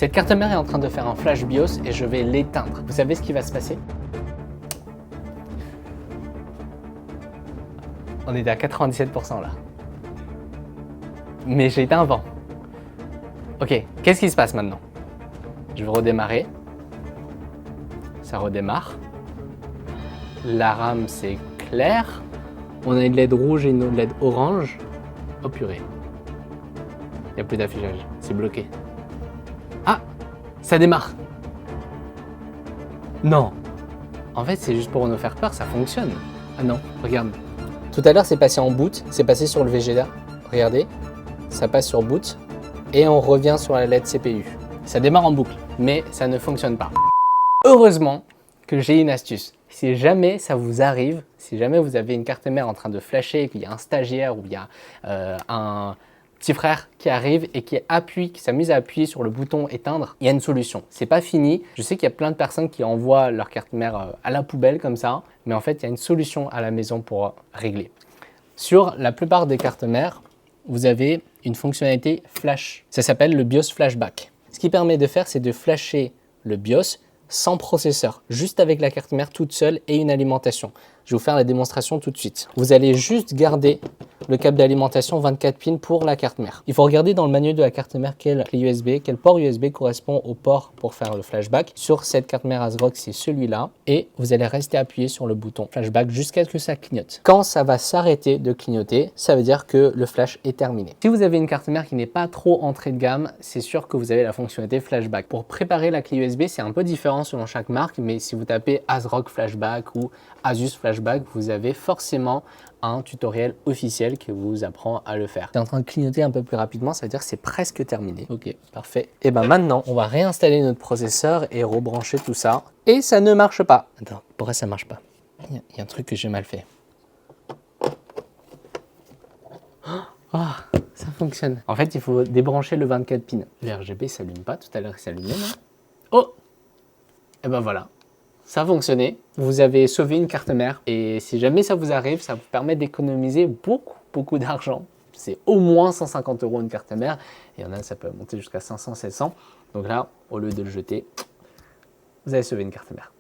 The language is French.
Cette carte mère est en train de faire un flash BIOS et je vais l'éteindre. Vous savez ce qui va se passer? On est à 97% là. Mais j'ai éteint avant. Ok, qu'est-ce qui se passe maintenant? Je vais redémarrer. Ça redémarre. La RAM c'est clair. On a une LED rouge et une LED orange. Oh purée. Il n'y a plus d'affichage, c'est bloqué. Ah, ça démarre. Non. En fait, c'est juste pour nous faire peur, ça fonctionne. Ah non, regarde. Tout à l'heure, c'est passé en boot, c'est passé sur le VGA. Regardez, ça passe sur boot et on revient sur la LED CPU. Ça démarre en boucle, mais ça ne fonctionne pas. Heureusement que j'ai une astuce. Si jamais ça vous arrive, si jamais vous avez une carte mère en train de flasher, qu'il y a un stagiaire ou il y a un petit frère qui arrive et qui s'amuse à appuyer sur le bouton éteindre, il y a une solution. C'est pas fini. Je sais qu'il y a plein de personnes qui envoient leur carte mère à la poubelle comme ça, mais en fait, il y a une solution à la maison pour régler. Sur la plupart des cartes mères, vous avez une fonctionnalité flash. Ça s'appelle le BIOS Flashback. Ce qui permet de faire, c'est de flasher le BIOS sans processeur, juste avec la carte mère toute seule et une alimentation. Je vais vous faire la démonstration tout de suite. Vous allez juste garder le câble d'alimentation 24 pins pour la carte mère. Il faut regarder dans le manuel de la carte mère quelle clé USB, quel port USB correspond au port pour faire le flashback. Sur cette carte mère ASRock, c'est celui-là. Et vous allez rester appuyé sur le bouton flashback jusqu'à ce que ça clignote. Quand ça va s'arrêter de clignoter, ça veut dire que le flash est terminé. Si vous avez une carte mère qui n'est pas trop entrée de gamme, c'est sûr que vous avez la fonctionnalité flashback. Pour préparer la clé USB, c'est un peu différent selon chaque marque, mais si vous tapez ASRock flashback ou Asus flashback, vous avez forcément un tutoriel officiel qui vous apprend à le faire. C'est en train de clignoter un peu plus rapidement, ça veut dire que c'est presque terminé. Ok, parfait. Et bien maintenant, on va réinstaller notre processeur et rebrancher tout ça. Et ça ne marche pas. Attends, pourquoi ça marche pas? Il y a un truc que j'ai mal fait. Oh, ça fonctionne. En fait, il faut débrancher le 24 pins. Le RGB ne s'allume pas, tout à l'heure il s'allumait, non? Oh! Et ben voilà. Ça a fonctionné, vous avez sauvé une carte mère et si jamais ça vous arrive, ça vous permet d'économiser beaucoup d'argent. C'est au moins 150 € une carte mère et il y en a, ça peut monter jusqu'à 500, 700. Donc là, au lieu de le jeter, vous avez sauvé une carte mère.